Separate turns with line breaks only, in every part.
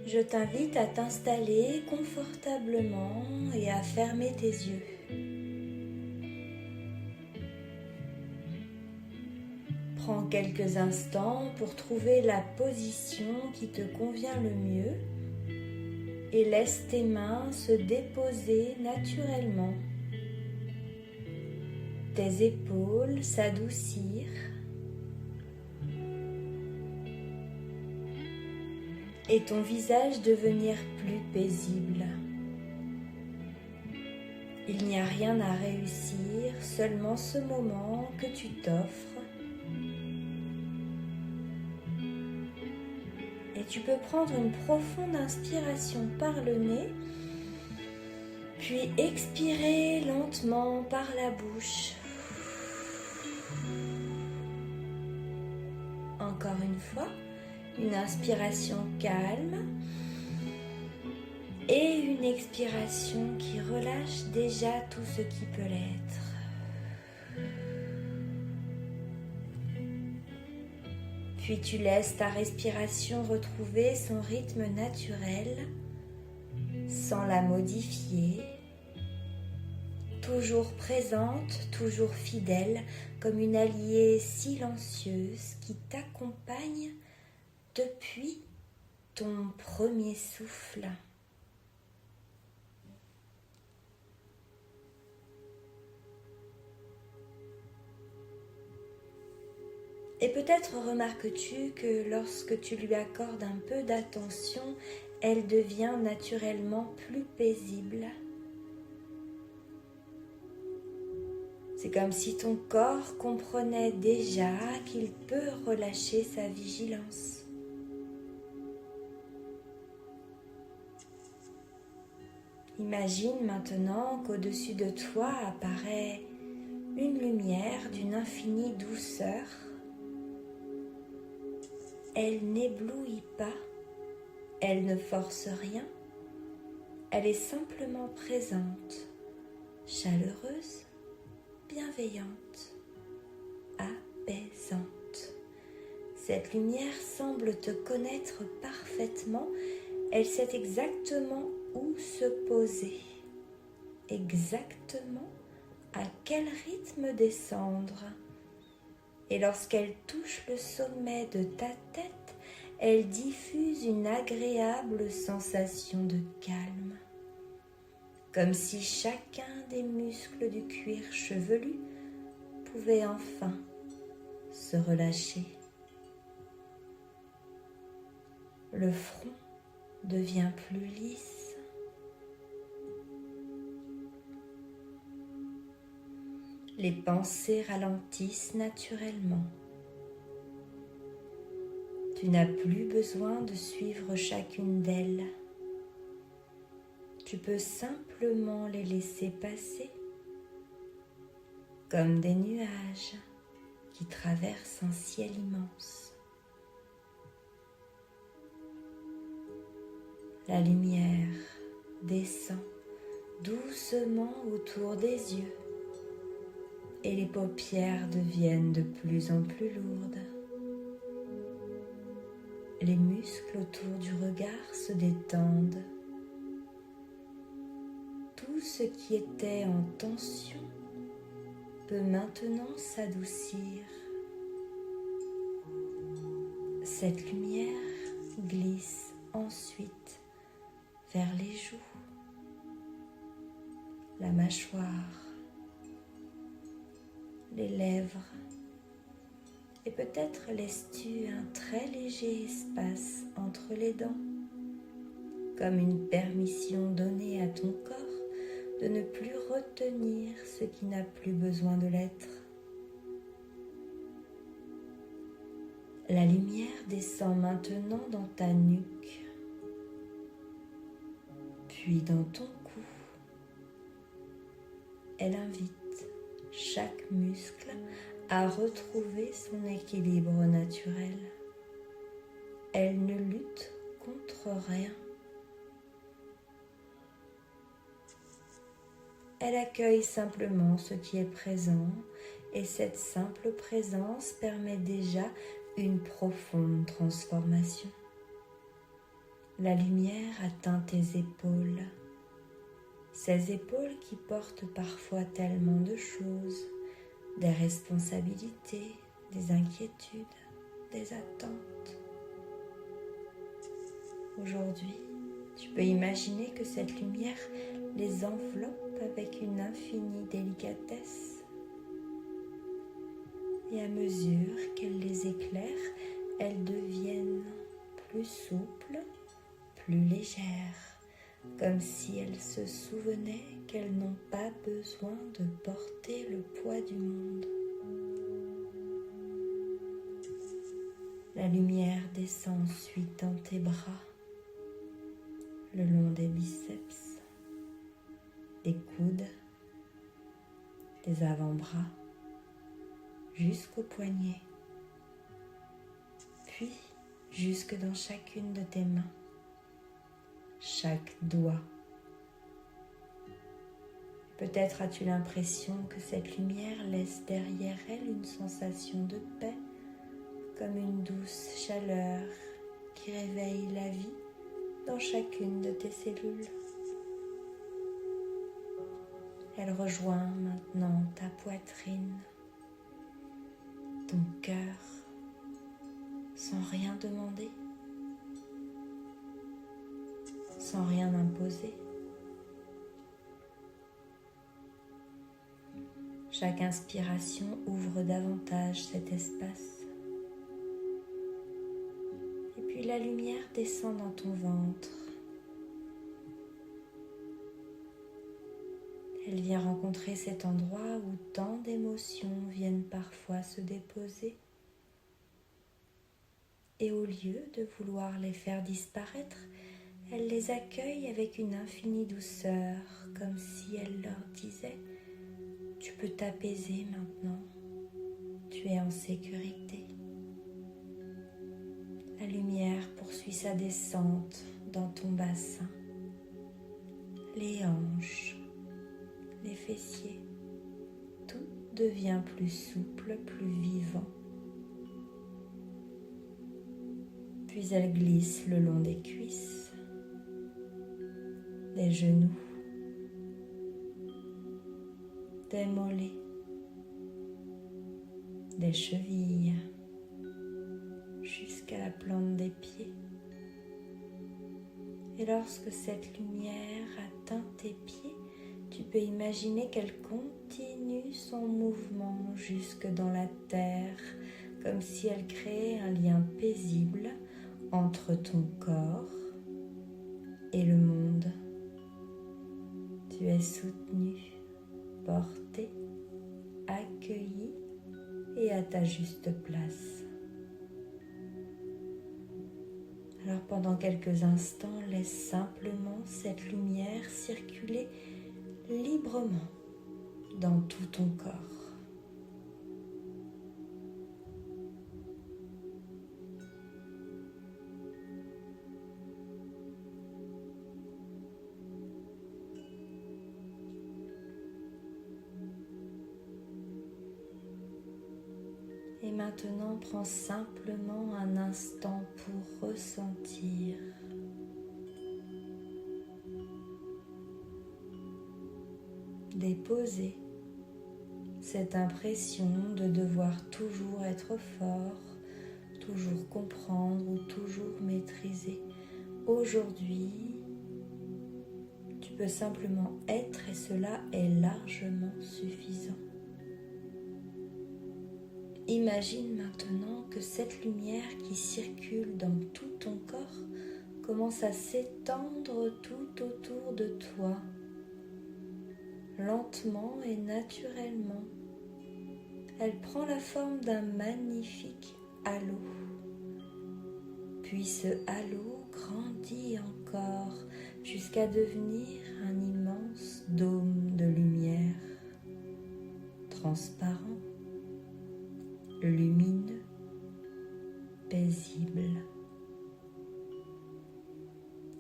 Je t'invite à t'installer confortablement et à fermer tes yeux. Prends quelques instants pour trouver la position qui te convient le mieux et laisse tes mains se déposer naturellement. Tes épaules s'adoucir et ton visage devenir plus paisible. Il n'y a rien à réussir, seulement ce moment que tu t'offres. Et tu peux prendre une profonde inspiration par le nez, puis expirer lentement par la bouche. Encore une fois, une inspiration calme et une expiration qui relâche déjà tout ce qui peut l'être. Puis tu laisses ta respiration retrouver son rythme naturel sans la modifier, toujours présente, toujours fidèle, comme une alliée silencieuse qui t'accompagne depuis ton premier souffle. Et peut-être remarques-tu que lorsque tu lui accordes un peu d'attention, elle devient naturellement plus paisible. C'est comme si ton corps comprenait déjà qu'il peut relâcher sa vigilance. Imagine maintenant qu'au-dessus de toi apparaît une lumière d'une infinie douceur. Elle n'éblouit pas, elle ne force rien, elle est simplement présente, chaleureuse, bienveillante, apaisante. Cette lumière semble te connaître parfaitement, elle sait exactement où se poser, exactement à quel rythme descendre. Et lorsqu'elle touche le sommet de ta tête, elle diffuse une agréable sensation de calme, comme si chacun des muscles du cuir chevelu pouvait enfin se relâcher. Le front devient plus lisse. Les pensées ralentissent naturellement. Tu n'as plus besoin de suivre chacune d'elles. Tu peux simplement les laisser passer comme des nuages qui traversent un ciel immense. La lumière descend doucement autour des yeux et les paupières deviennent de plus en plus lourdes. Les muscles autour du regard se détendent. Tout ce qui était en tension peut maintenant s'adoucir. Cette lumière glisse ensuite vers les joues, la mâchoire, les lèvres, et peut-être laisses-tu un très léger espace entre les dents, comme une permission donnée à ton corps de ne plus retenir ce qui n'a plus besoin de l'être. La lumière descend maintenant dans ta nuque, puis dans ton cou. Elle invite chaque muscle à retrouver son équilibre naturel. Elle ne lutte contre rien. Elle accueille simplement ce qui est présent et cette simple présence permet déjà une profonde transformation. La lumière atteint tes épaules, ces épaules qui portent parfois tellement de choses, des responsabilités, des inquiétudes, des attentes. Aujourd'hui, tu peux imaginer que cette lumière les enveloppe avec une infinie délicatesse. Et à mesure qu'elle les éclaire, elles deviennent plus souples, plus légères, comme si elles se souvenaient qu'elles n'ont pas besoin de porter le poids du monde. La lumière descend ensuite dans tes bras, le long des biceps, des coudes, des avant-bras, jusqu'aux poignets, puis jusque dans chacune de tes mains, chaque doigt. Peut-être as-tu l'impression que cette lumière laisse derrière elle une sensation de paix, comme une douce chaleur qui réveille la vie dans chacune de tes cellules. Elle rejoint maintenant ta poitrine, ton cœur, sans rien demander, sans rien imposer. Chaque inspiration ouvre davantage cet espace. Et puis la lumière descend dans ton ventre. Elle vient rencontrer cet endroit où tant d'émotions viennent parfois se déposer. Et au lieu de vouloir les faire disparaître, elle les accueille avec une infinie douceur, comme si elle leur disait « Tu peux t'apaiser maintenant, tu es en sécurité ». La lumière poursuit sa descente dans ton bassin, les hanches, les fessiers, tout devient plus souple, plus vivant. Puis elle glisse le long des cuisses, des genoux, des mollets, des chevilles, jusqu'à la plante des pieds. Et lorsque cette lumière atteint tes pieds, tu peux imaginer qu'elle continue son mouvement jusque dans la terre, comme si elle créait un lien paisible entre ton corps et le monde. Tu es soutenu, porté, accueilli et à ta juste place. Alors pendant quelques instants, laisse simplement cette lumière circuler librement dans tout ton corps. Et maintenant, prends simplement un instant pour ressentir. Déposer cette impression de devoir toujours être fort, toujours comprendre ou toujours maîtriser. Aujourd'hui, tu peux simplement être et cela est largement suffisant. Imagine maintenant que cette lumière qui circule dans tout ton corps commence à s'étendre tout autour de toi, lentement et naturellement. Elle prend la forme d'un magnifique halo. Puis ce halo grandit encore jusqu'à devenir un immense dôme de lumière, transparent, lumineux, paisible.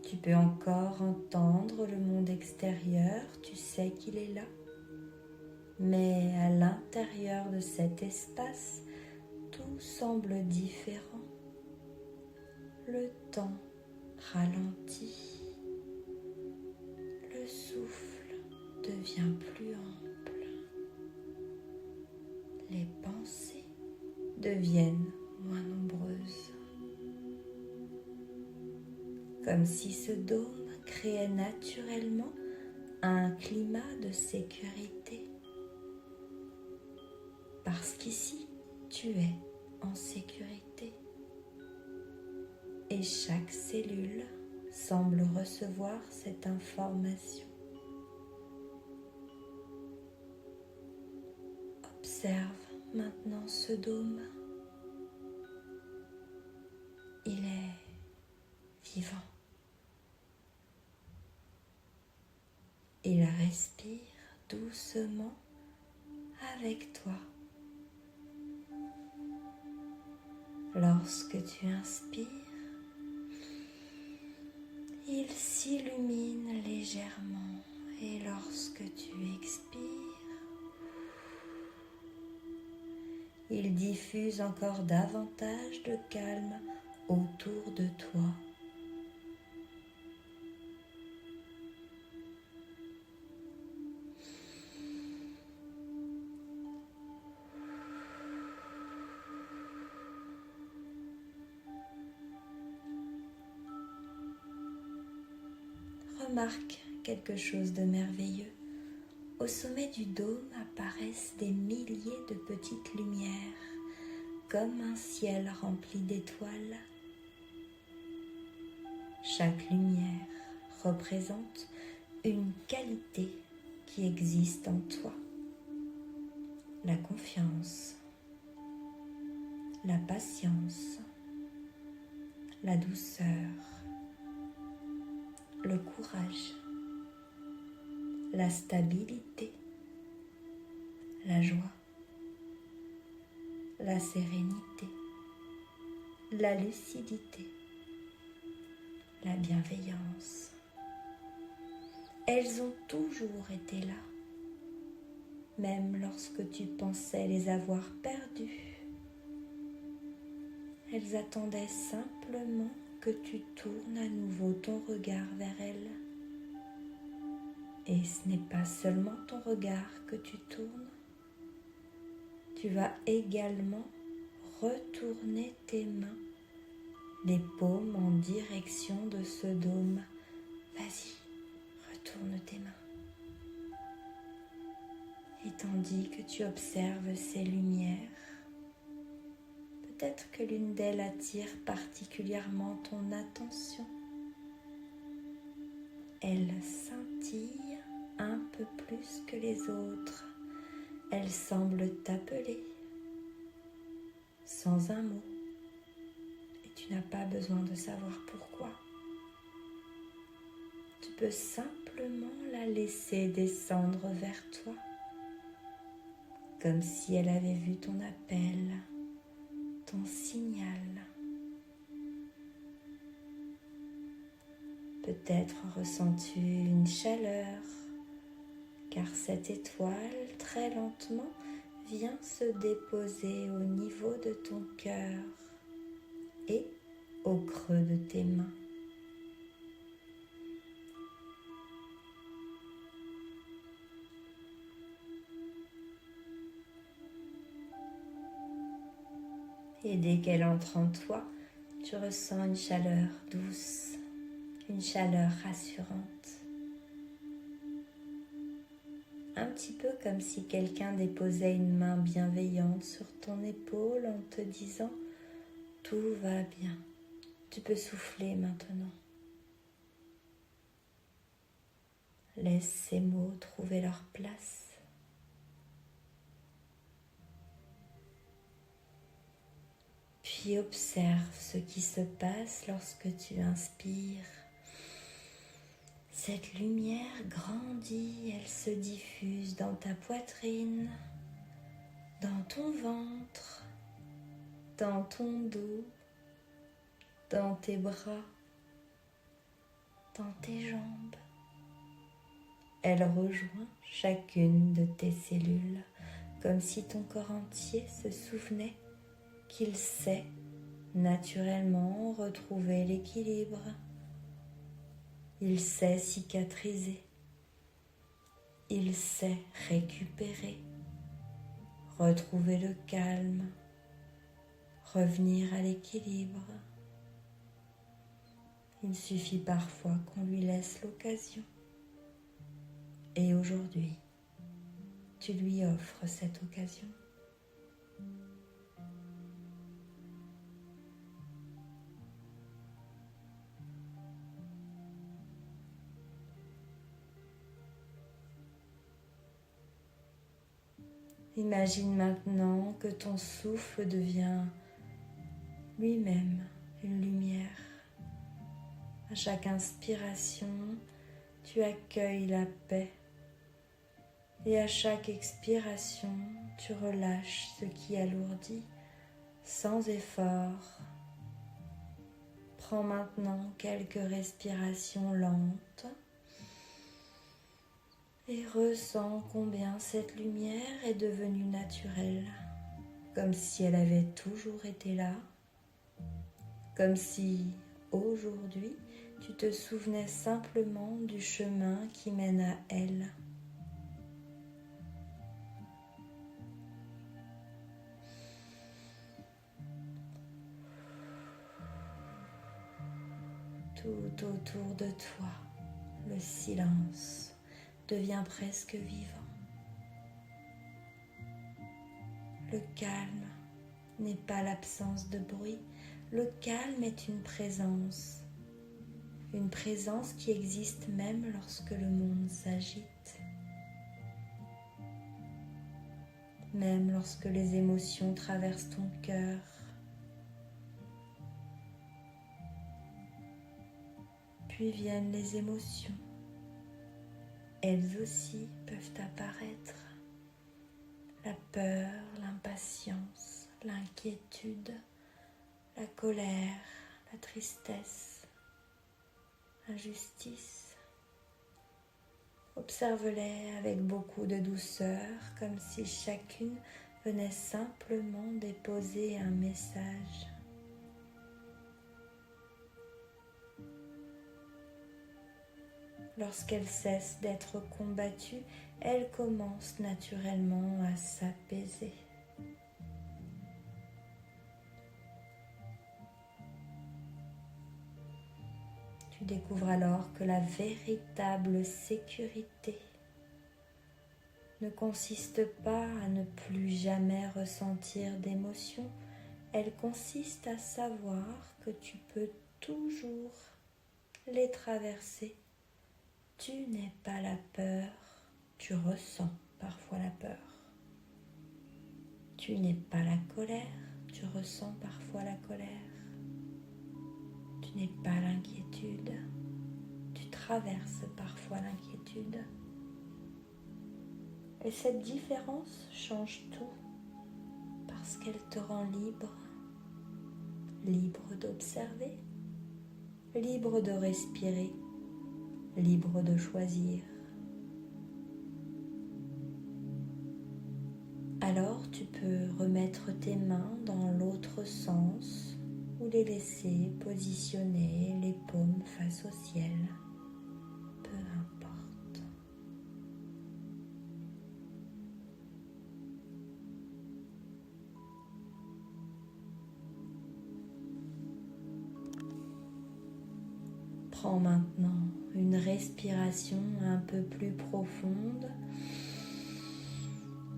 Tu peux encore entendre le monde extérieur, tu sais qu'il est là. Mais à l'intérieur de cet espace, tout semble différent. Le temps ralentit. deviennent moins nombreuses. Comme si ce dôme créait naturellement un climat de sécurité. Parce qu'ici, tu es en sécurité. Et chaque cellule semble recevoir cette information. Observe maintenant ce dôme. Il est vivant. Il respire doucement avec toi. Lorsque tu inspires, il s'illumine légèrement et lorsque tu expires, il diffuse encore davantage de calme autour de toi. Remarque quelque chose de merveilleux. Au sommet du dôme apparaissent des milliers de petites lumières, comme un ciel rempli d'étoiles. Chaque lumière représente une qualité qui existe en toi. La confiance, la patience, la douceur, le courage, la stabilité, la joie, la sérénité, la lucidité, la bienveillance. Elles ont toujours été là, même lorsque tu pensais les avoir perdues. Elles attendaient simplement que tu tournes à nouveau ton regard vers elles. Et ce n'est pas seulement ton regard que tu tournes, tu vas également retourner tes mains, les paumes en direction de ce dôme. Vas-y, retourne tes mains. Et tandis que tu observes ces lumières, peut-être que l'une d'elles attire particulièrement ton attention. Elle scintille un peu plus que les autres. Elle semble t'appeler sans un mot. Et tu n'as pas besoin de savoir pourquoi. Tu peux simplement la laisser descendre vers toi, comme si elle avait vu ton appel, ton signal. Peut-être ressens-tu une chaleur, car cette étoile, très lentement, vient se déposer au niveau de ton cœur et au creux de tes mains. Et dès qu'elle entre en toi, tu ressens une chaleur douce, une chaleur rassurante. Un petit peu comme si quelqu'un déposait une main bienveillante sur ton épaule en te disant « Tout va bien, tu peux souffler maintenant ». Laisse ces mots trouver leur place. Puis observe ce qui se passe lorsque tu inspires. Cette lumière grandit, elle se diffuse dans ta poitrine, dans ton ventre, dans ton dos, dans tes bras, dans tes jambes. Elle rejoint chacune de tes cellules, comme si ton corps entier se souvenait qu'il sait naturellement retrouver l'équilibre. Il sait cicatriser, il sait récupérer, retrouver le calme, revenir à l'équilibre. Il suffit parfois qu'on lui laisse l'occasion. Et aujourd'hui, tu lui offres cette occasion. Imagine maintenant que ton souffle devient lui-même une lumière. À chaque inspiration, tu accueilles la paix. Et à chaque expiration, tu relâches ce qui alourdit sans effort. Prends maintenant quelques respirations lentes et ressens combien cette lumière est devenue naturelle, comme si elle avait toujours été là, comme si aujourd'hui tu te souvenais simplement du chemin qui mène à elle. Tout autour de toi, le silence devient presque vivant. Le calme n'est pas l'absence de bruit, le calme est une présence qui existe même lorsque le monde s'agite, même lorsque les émotions traversent ton cœur. Puis viennent les émotions. Elles aussi peuvent apparaître. La peur, l'impatience, l'inquiétude, la colère, la tristesse, l'injustice. Observe-les avec beaucoup de douceur, comme si chacune venait simplement déposer un message. Lorsqu'elle cesse d'être combattue, elle commence naturellement à s'apaiser. Tu découvres alors que la véritable sécurité ne consiste pas à ne plus jamais ressentir d'émotions, elle consiste à savoir que tu peux toujours les traverser. Tu n'es pas la peur, tu ressens parfois la peur. Tu n'es pas la colère, tu ressens parfois la colère. Tu n'es pas l'inquiétude, tu traverses parfois l'inquiétude. Et cette différence change tout parce qu'elle te rend libre, libre d'observer, libre de respirer, libre de choisir. Alors tu peux remettre tes mains dans l'autre sens ou les laisser positionner les paumes face au ciel. Peu importe. Prends maintenant une respiration un peu plus profonde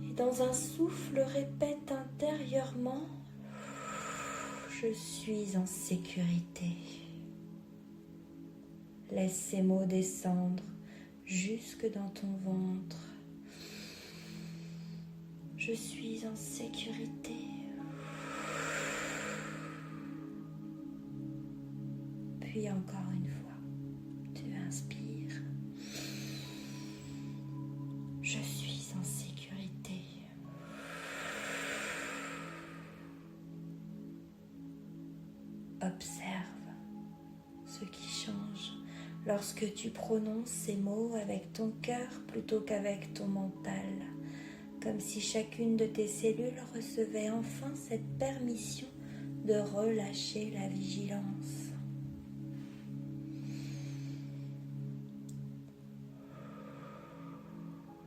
et dans un souffle répète intérieurement: je suis en sécurité. Laisse ces mots descendre jusque dans ton ventre. Je suis en sécurité. Puis encore une fois, tu inspires. Je suis en sécurité. Observe ce qui change lorsque tu prononces ces mots avec ton cœur plutôt qu'avec ton mental, comme si chacune de tes cellules recevait enfin cette permission de relâcher la vigilance.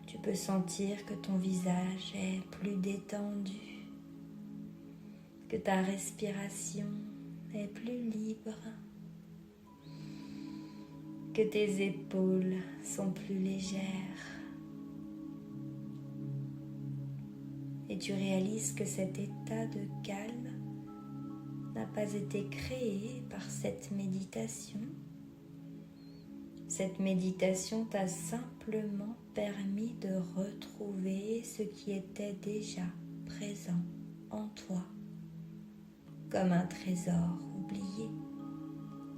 Tu peux sentir que ton visage est plus détendu, que ta respiration est plus libre, que tes épaules sont plus légères. Et tu réalises que cet état de calme n'a pas été créé par cette méditation. Cette méditation t'a simplement permis de retrouver ce qui était déjà présent en toi, comme un trésor oublié,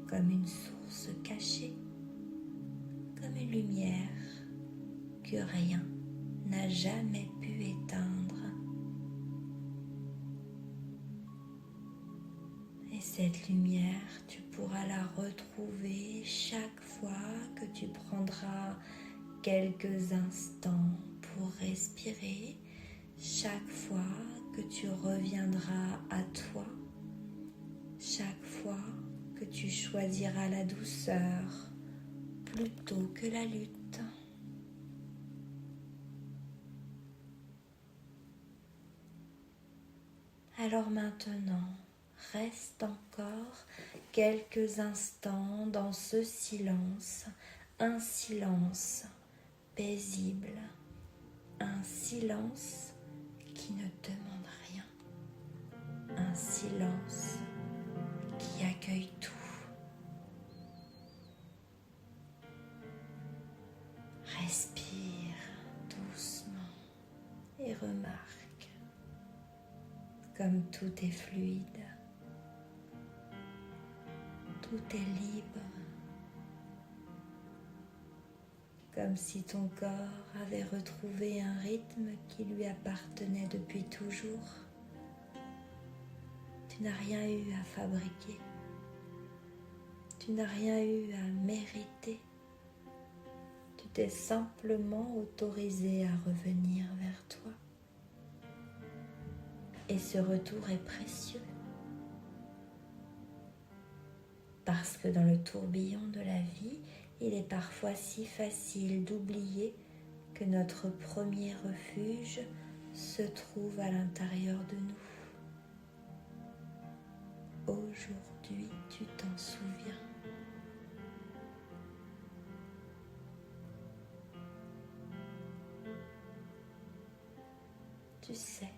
comme une source cachée, comme une lumière que rien n'a jamais pu éteindre. Et cette lumière, tu pourras la retrouver chaque fois que tu prendras quelques instants pour respirer, chaque fois que tu reviendras à toi, chaque fois que tu choisiras la douceur plutôt que la lutte. Alors maintenant, reste encore quelques instants dans ce silence, un silence paisible, un silence qui ne demande rien, un silence qui accueille tout. Respire doucement et remarque comme tout est fluide, tout est libre, comme si ton corps avait retrouvé un rythme qui lui appartenait depuis toujours. Tu n'as rien eu à fabriquer, tu n'as rien eu à mériter. Tu t'es simplement autorisé à revenir vers toi. Et ce retour est précieux. Parce que dans le tourbillon de la vie, il est parfois si facile d'oublier que notre premier refuge se trouve à l'intérieur de nous. Aujourd'hui, tu t'en souviens. Tu sais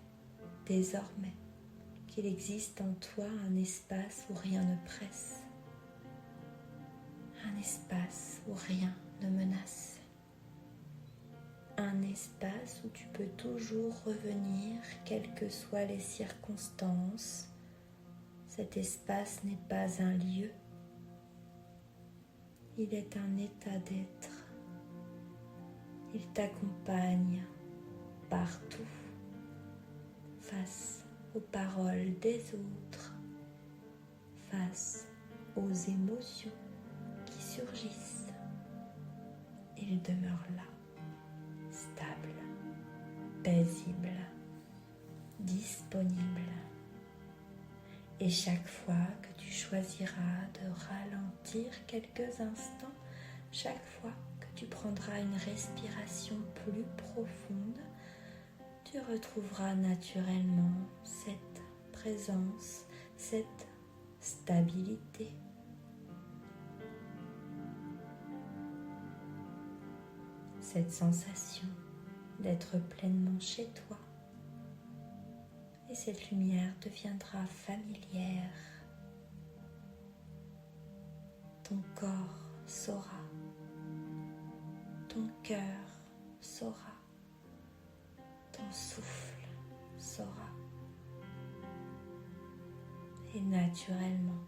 désormais qu'il existe en toi un espace où rien ne presse, un espace où rien ne menace, un espace où tu peux toujours revenir quelles que soient les circonstances. Cet espace n'est pas un lieu, il est un état d'être. Il t'accompagne partout, face aux paroles des autres, face aux émotions qui surgissent. Il demeure là, stable, paisible, disponible. Et chaque fois que tu choisiras de ralentir quelques instants, chaque fois que tu prendras une respiration plus profonde, tu retrouveras naturellement cette présence, cette stabilité. Cette sensation d'être pleinement chez toi. Et cette lumière deviendra familière. Ton corps saura, ton cœur saura. Ton souffle saura. Et naturellement,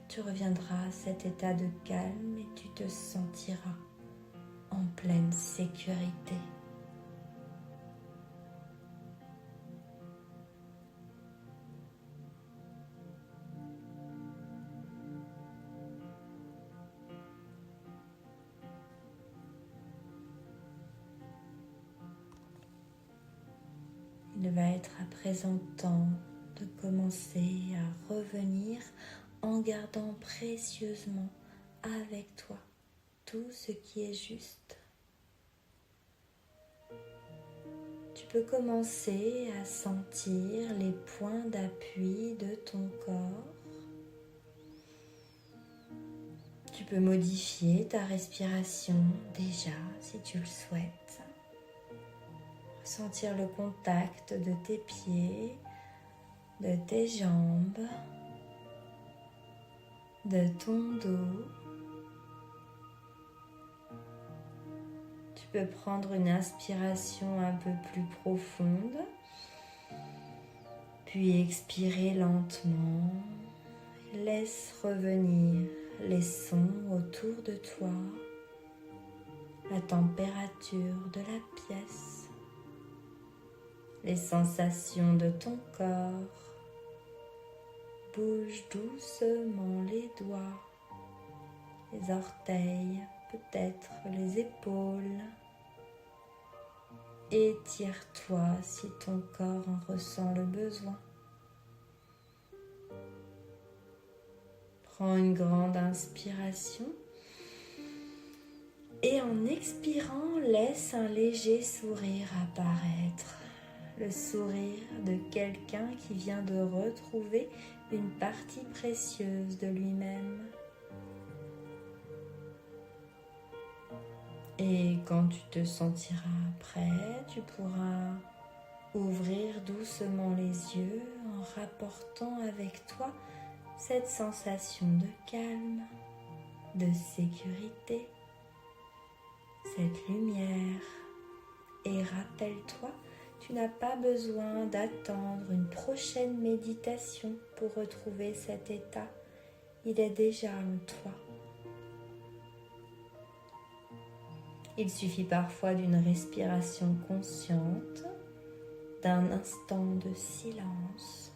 tu reviendras à cet état de calme et tu te sentiras en pleine sécurité. Il va être à présent temps de commencer à revenir en gardant précieusement avec toi tout ce qui est juste. Tu peux commencer à sentir les points d'appui de ton corps. Tu peux modifier ta respiration déjà si tu le souhaites. Ressentir le contact de tes pieds, de tes jambes, de ton dos. Tu peux prendre une inspiration un peu plus profonde, puis expirer lentement. Laisse revenir les sons autour de toi, la température de la pièce, les sensations de ton corps. Bouge doucement les doigts, les orteils, peut-être les épaules. Étire-toi si ton corps en ressent le besoin. Prends une grande inspiration et en expirant, laisse un léger sourire apparaître. Le sourire de quelqu'un qui vient de retrouver une partie précieuse de lui-même. Et quand tu te sentiras prêt, tu pourras ouvrir doucement les yeux en rapportant avec toi cette sensation de calme, de sécurité, cette lumière. Et rappelle-toi, tu n'as pas besoin d'attendre une prochaine méditation pour retrouver cet état. Il est déjà en toi. Il suffit parfois d'une respiration consciente, d'un instant de silence,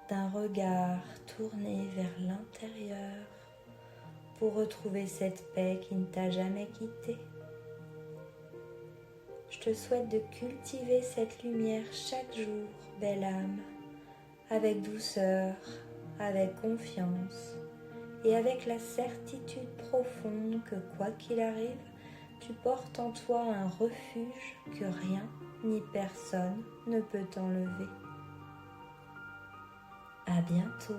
d'un regard tourné vers l'intérieur pour retrouver cette paix qui ne t'a jamais quitté. Je te souhaite de cultiver cette lumière chaque jour, belle âme, avec douceur, avec confiance et avec la certitude profonde que quoi qu'il arrive, tu portes en toi un refuge que rien ni personne ne peut t'enlever. À bientôt.